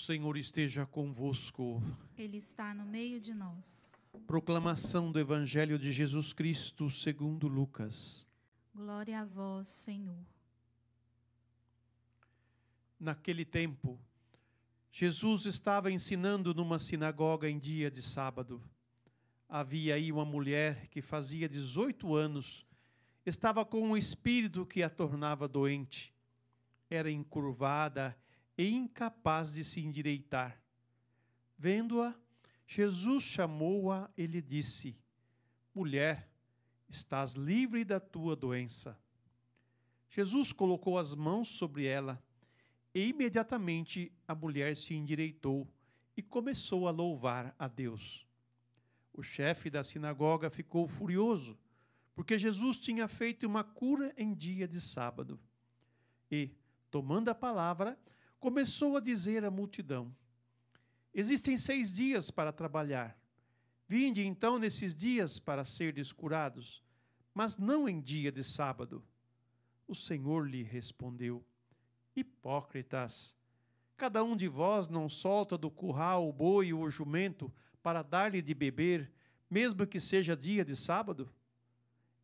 Senhor esteja convosco. Ele está no meio de nós. Proclamação do Evangelho de Jesus Cristo segundo Lucas. Glória a vós, Senhor. Naquele tempo, Jesus estava ensinando numa sinagoga em dia de sábado. Havia aí uma mulher que fazia 18 anos, estava com um espírito que a tornava doente. Era encurvada e incapaz de se endireitar. Vendo-a, Jesus chamou-a e lhe disse: Mulher, estás livre da tua doença. Jesus colocou as mãos sobre ela e imediatamente a mulher se endireitou e começou a louvar a Deus. O chefe da sinagoga ficou furioso, porque Jesus tinha feito uma cura em dia de sábado. E, tomando a palavra, começou a dizer à multidão: Existem 6 dias para trabalhar. Vinde então nesses dias para serdes curados, mas não em dia de sábado. O Senhor lhe respondeu: Hipócritas, cada um de vós não solta do curral o boi ou o jumento para dar-lhe de beber, mesmo que seja dia de sábado?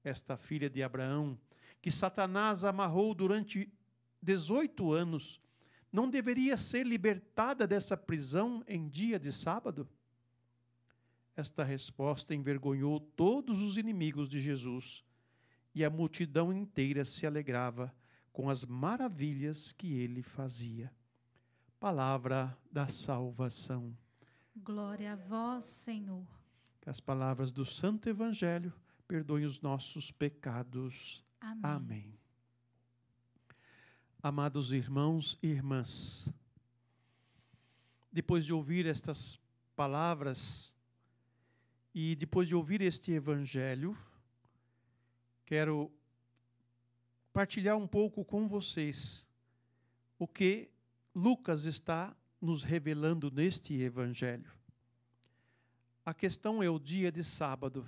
Esta filha de Abraão, que Satanás amarrou durante 18 anos, não deveria ser libertada dessa prisão em dia de sábado? Esta resposta envergonhou todos os inimigos de Jesus, e a multidão inteira se alegrava com as maravilhas que ele fazia. Palavra da salvação. Glória a vós, Senhor. Que as palavras do Santo Evangelho perdoem os nossos pecados. Amém. Amém. Amados irmãos e irmãs, depois de ouvir estas palavras e depois de ouvir este Evangelho, quero partilhar um pouco com vocês o que Lucas está nos revelando neste Evangelho. A questão é o dia de sábado,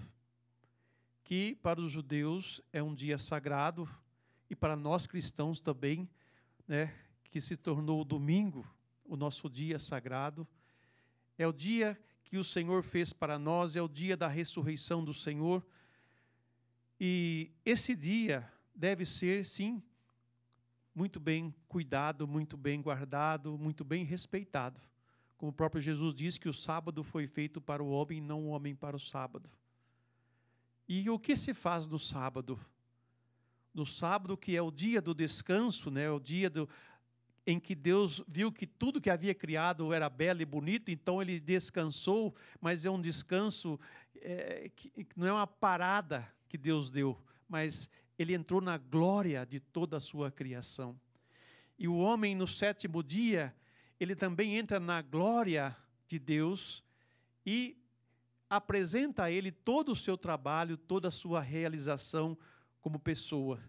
que para os judeus é um dia sagrado e para nós cristãos também, que se tornou o domingo, o nosso dia sagrado. É o dia que o Senhor fez para nós, é o dia da ressurreição do Senhor. E esse dia deve ser, sim, muito bem cuidado, muito bem guardado, muito bem respeitado. Como o próprio Jesus diz que o sábado foi feito para o homem, não o homem para o sábado. E o que se faz no sábado? No sábado, que é o dia do descanso, o dia em que Deus viu que tudo que havia criado era belo e bonito, então ele descansou, mas é um descanso que não é uma parada que Deus deu, mas ele entrou na glória de toda a sua criação. E o homem, no 7º dia, ele também entra na glória de Deus e apresenta a ele todo o seu trabalho, toda a sua realização como pessoa.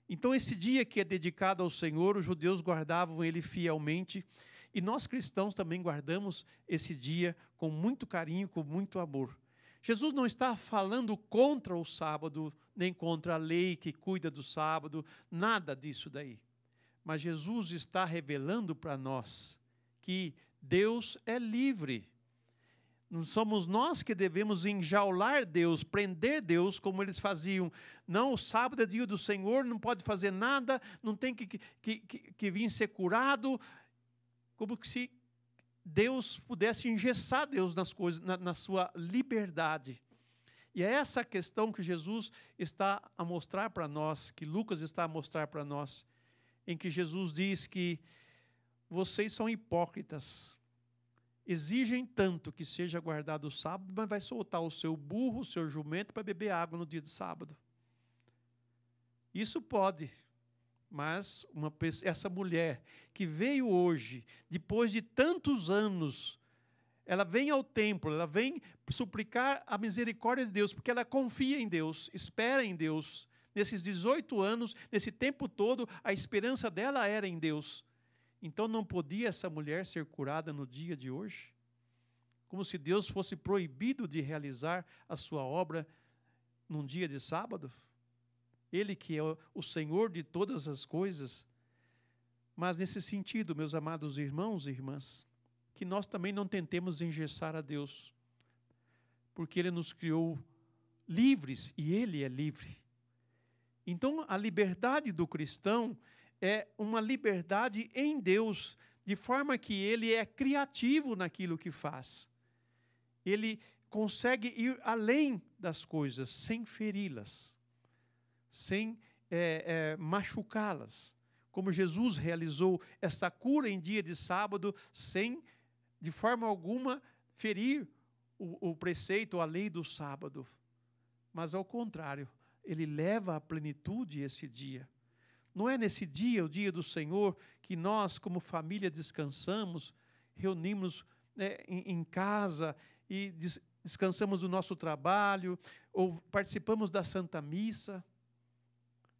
Então, esse dia que é dedicado ao Senhor, os judeus guardavam ele fielmente, e nós cristãos também guardamos esse dia com muito carinho, com muito amor. Jesus não está falando contra o sábado, nem contra a lei que cuida do sábado, nada disso daí. Mas Jesus está revelando para nós que Deus é livre. Não somos nós que devemos enjaular Deus, prender Deus, como eles faziam. Não, o sábado é dia do Senhor, não pode fazer nada, não tem que vir ser curado. Como que se Deus pudesse engessar Deus nas coisas, na sua liberdade. E é essa questão que Jesus está a mostrar para nós, que Lucas está a mostrar para nós, em que Jesus diz que vocês são hipócritas. Exigem tanto que seja guardado o sábado, mas vai soltar o seu burro, o seu jumento para beber água no dia de sábado. Isso pode, mas essa mulher que veio hoje, depois de tantos anos, ela vem ao templo, ela vem suplicar a misericórdia de Deus, porque ela confia em Deus, espera em Deus. Nesses 18 anos, nesse tempo todo, a esperança dela era em Deus. Então não podia essa mulher ser curada no dia de hoje? Como se Deus fosse proibido de realizar a sua obra num dia de sábado? Ele que é o Senhor de todas as coisas. Mas nesse sentido, meus amados irmãos e irmãs, que nós também não tentemos engessar a Deus, porque Ele nos criou livres e Ele é livre. Então, a liberdade do cristão é uma liberdade em Deus, de forma que ele é criativo naquilo que faz. Ele consegue ir além das coisas, sem feri-las, sem machucá-las. Como Jesus realizou essa cura em dia de sábado, sem, de forma alguma, ferir o preceito, a lei do sábado. Mas, ao contrário, Ele leva à plenitude esse dia. Não é nesse dia, o dia do Senhor, que nós, como família, descansamos, reunimos em casa e descansamos do nosso trabalho, ou participamos da Santa Missa.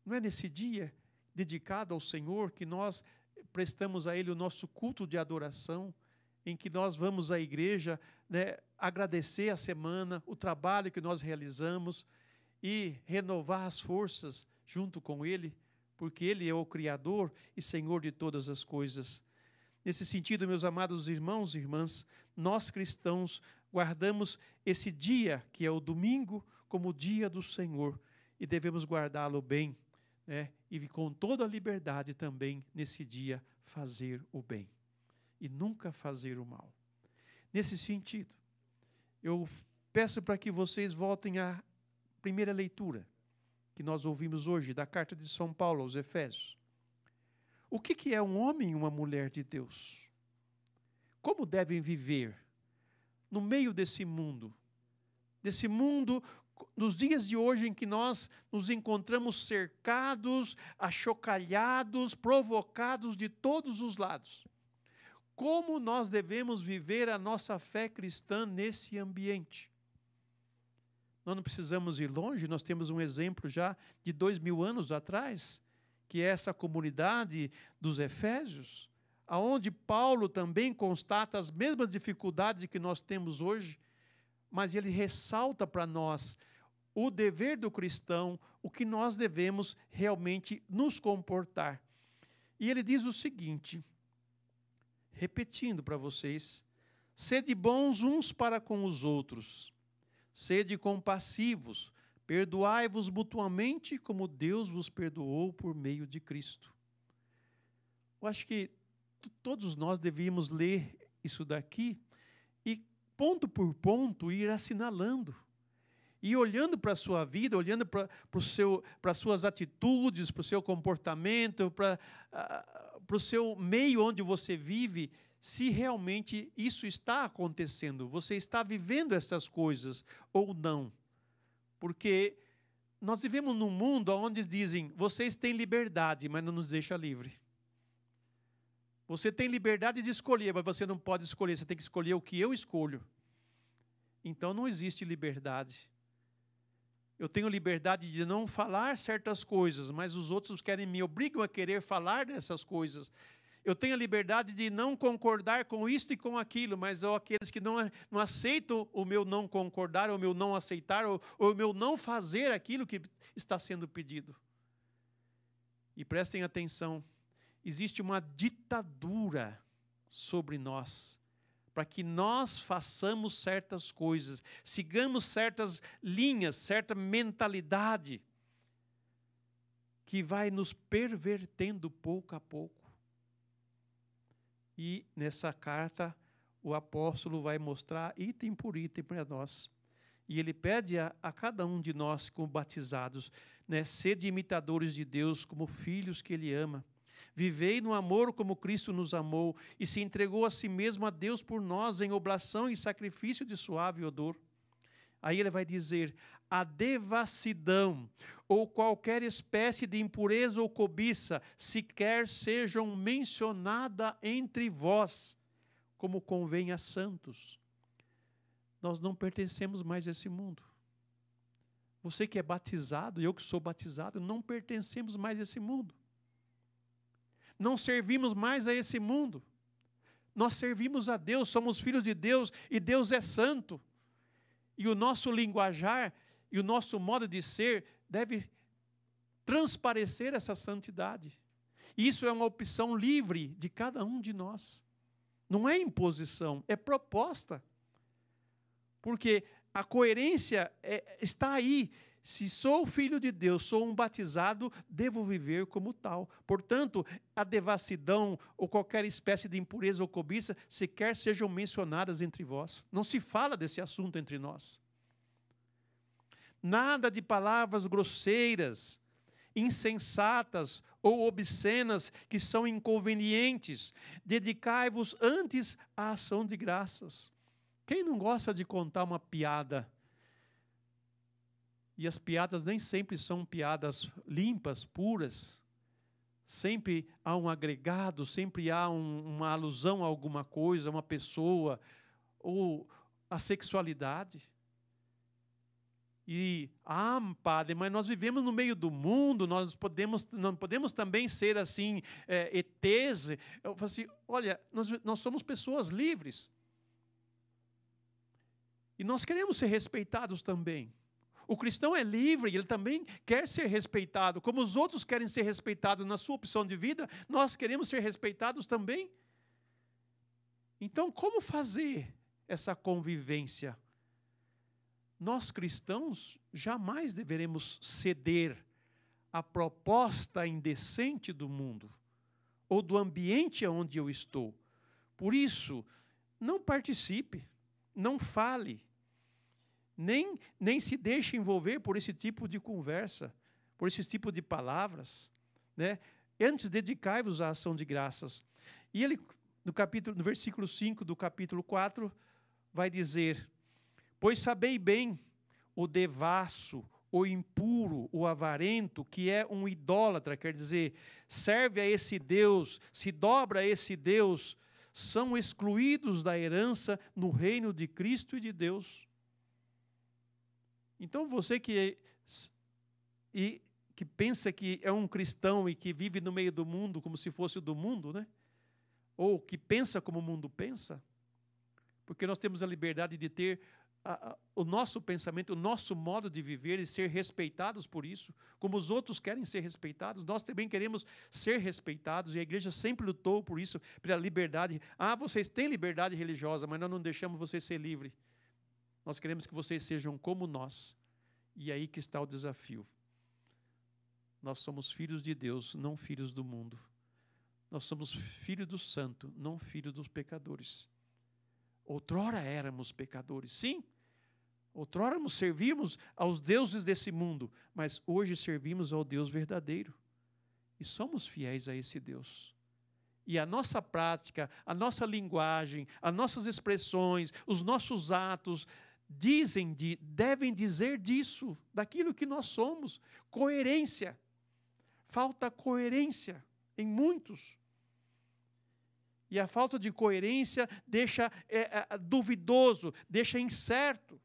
Não é nesse dia dedicado ao Senhor que nós prestamos a Ele o nosso culto de adoração, em que nós vamos à igreja, agradecer a semana, o trabalho que nós realizamos e renovar as forças junto com Ele, porque Ele é o Criador e Senhor de todas as coisas. Nesse sentido, meus amados irmãos e irmãs, nós cristãos guardamos esse dia, que é o domingo, como o dia do Senhor, e devemos guardá-lo bem, e com toda a liberdade também, nesse dia, fazer o bem, e nunca fazer o mal. Nesse sentido, eu peço para que vocês voltem à primeira leitura, que nós ouvimos hoje, da carta de São Paulo aos Efésios. O que é um homem e uma mulher de Deus? Como devem viver no meio desse mundo? Desse mundo, nos dias de hoje em que nós nos encontramos cercados, achocalhados, provocados de todos os lados. Como nós devemos viver a nossa fé cristã nesse ambiente? Nós não precisamos ir longe, nós temos um exemplo já de 2000 anos atrás, que é essa comunidade dos Efésios, aonde Paulo também constata as mesmas dificuldades que nós temos hoje, mas ele ressalta para nós o dever do cristão, o que nós devemos realmente nos comportar. E ele diz o seguinte, repetindo para vocês: sede bons uns para com os outros, sede compassivos, perdoai-vos mutuamente, como Deus vos perdoou por meio de Cristo. Eu acho que todos nós devíamos ler isso daqui e, ponto por ponto, ir assinalando. E olhando para a sua vida, olhando para as suas atitudes, para o seu comportamento, para o seu meio onde você vive, se realmente isso está acontecendo, você está vivendo essas coisas ou não. Porque nós vivemos num mundo onde dizem, vocês têm liberdade, mas não nos deixa livre. Você tem liberdade de escolher, mas você não pode escolher, você tem que escolher o que eu escolho. Então não existe liberdade. Eu tenho liberdade de não falar certas coisas, mas os outros me obrigam a querer falar dessas coisas. Eu tenho a liberdade de não concordar com isto e com aquilo, mas aqueles que não aceitam o meu não concordar, ou o meu não aceitar, ou o meu não fazer aquilo que está sendo pedido. E prestem atenção, existe uma ditadura sobre nós, para que nós façamos certas coisas, sigamos certas linhas, certa mentalidade, que vai nos pervertendo pouco a pouco. E nessa carta, o apóstolo vai mostrar item por item para nós. E ele pede a cada um de nós, como batizados, sede imitadores de Deus, como filhos que Ele ama. Vivei no amor como Cristo nos amou e se entregou a si mesmo a Deus por nós em oblação e sacrifício de suave odor. Aí ele vai dizer, a devassidão ou qualquer espécie de impureza ou cobiça sequer sejam mencionada entre vós, como convém a santos. Nós não pertencemos mais a esse mundo. Você que é batizado, eu que sou batizado, não pertencemos mais a esse mundo. Não servimos mais a esse mundo. Nós servimos a Deus, somos filhos de Deus e Deus é santo. E o nosso linguajar e o nosso modo de ser deve transparecer essa santidade. Isso é uma opção livre de cada um de nós. Não é imposição, é proposta. Porque a coerência está aí. Se sou filho de Deus, sou um batizado, devo viver como tal. Portanto, a devassidão ou qualquer espécie de impureza ou cobiça sequer sejam mencionadas entre vós. Não se fala desse assunto entre nós. Nada de palavras grosseiras, insensatas ou obscenas que são inconvenientes. Dedicai-vos antes à ação de graças. Quem não gosta de contar uma piada? E as piadas nem sempre são piadas limpas, puras. Sempre há um agregado, sempre há uma alusão a alguma coisa, uma pessoa, ou a sexualidade. E, padre, mas nós vivemos no meio do mundo, não podemos também ser assim, ETs. Eu falo assim, olha, nós somos pessoas livres. E nós queremos ser respeitados também. O cristão é livre, ele também quer ser respeitado. Como os outros querem ser respeitados na sua opção de vida, nós queremos ser respeitados também. Então, como fazer essa convivência? Nós cristãos jamais deveremos ceder à proposta indecente do mundo ou do ambiente onde eu estou. Por isso, não participe, não fale. Nem se deixe envolver por esse tipo de conversa, por esse tipo de palavras, né? Antes, dedicai-vos à ação de graças. E ele, no versículo 5 do capítulo 4, vai dizer, pois sabei bem o devasso, o impuro, o avarento, que é um idólatra, quer dizer, serve a esse Deus, se dobra a esse Deus, são excluídos da herança no reino de Cristo e de Deus. Então, você que pensa que é um cristão e que vive no meio do mundo como se fosse do mundo, né? Ou que pensa como o mundo pensa, porque nós temos a liberdade de ter o nosso pensamento, o nosso modo de viver e ser respeitados por isso, como os outros querem ser respeitados, nós também queremos ser respeitados, e a igreja sempre lutou por isso, pela liberdade. Vocês têm liberdade religiosa, mas nós não deixamos vocês ser livres. Nós queremos que vocês sejam como nós. E aí que está o desafio. Nós somos filhos de Deus, não filhos do mundo. Nós somos filhos do santo, não filhos dos pecadores. Outrora éramos pecadores, sim. Outrora servíamos aos deuses desse mundo, mas hoje servimos ao Deus verdadeiro. E somos fiéis a esse Deus. E a nossa prática, a nossa linguagem, as nossas expressões, os nossos atos devem dizer disso, daquilo que nós somos. Coerência. Falta coerência em muitos. E a falta de coerência deixa duvidoso, deixa incerto.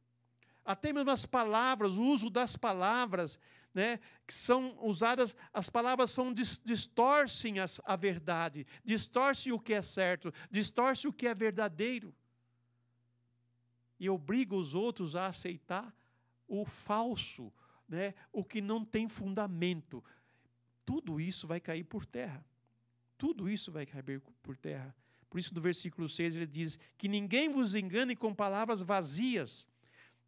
Até mesmo as palavras, o uso das palavras, né, que são usadas, as palavras distorcem a verdade, distorcem o que é certo, distorcem o que é verdadeiro. E obriga os outros a aceitar o falso, né, o que não tem fundamento. Tudo isso vai cair por terra. Tudo isso vai cair por terra. Por isso, no versículo 6, ele diz que ninguém vos engane com palavras vazias.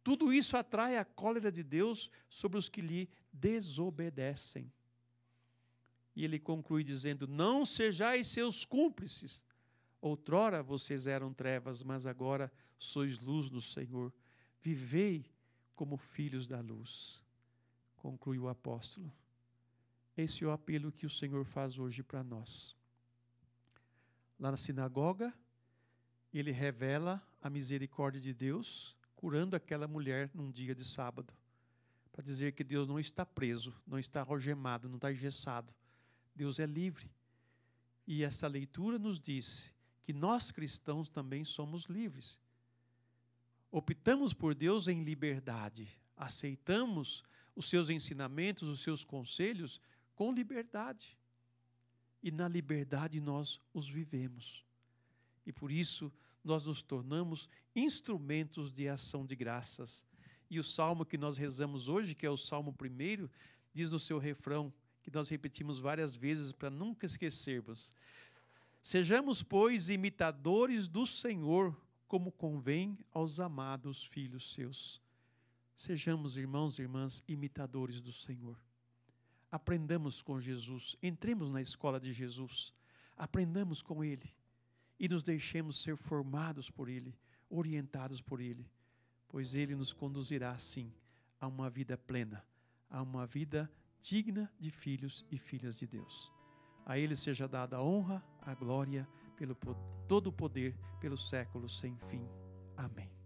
Tudo isso atrai a cólera de Deus sobre os que lhe desobedecem. E ele conclui dizendo, não sejais seus cúmplices. Outrora vocês eram trevas, mas agora sois luz no Senhor. Vivei como filhos da luz. Conclui o apóstolo. Esse é o apelo que o Senhor faz hoje para nós. Lá na sinagoga, ele revela a misericórdia de Deus, curando aquela mulher num dia de sábado. Para dizer que Deus não está preso, não está algemado, não está engessado. Deus é livre. E essa leitura nos diz que nós cristãos também somos livres. Optamos por Deus em liberdade. Aceitamos os seus ensinamentos, os seus conselhos com liberdade. E na liberdade nós os vivemos. E por isso nós nos tornamos instrumentos de ação de graças. E o salmo que nós rezamos hoje, que é o Salmo 1, diz no seu refrão, que nós repetimos várias vezes para nunca esquecermos. Sejamos, pois, imitadores do Senhor, como convém aos amados filhos seus. Sejamos, irmãos e irmãs, imitadores do Senhor. Aprendamos com Jesus, entremos na escola de Jesus, aprendamos com Ele e nos deixemos ser formados por Ele, orientados por Ele, pois Ele nos conduzirá, sim, a uma vida plena, a uma vida digna de filhos e filhas de Deus. A Ele seja dada a honra, a glória, pelo todo o poder, pelos séculos sem fim. Amém.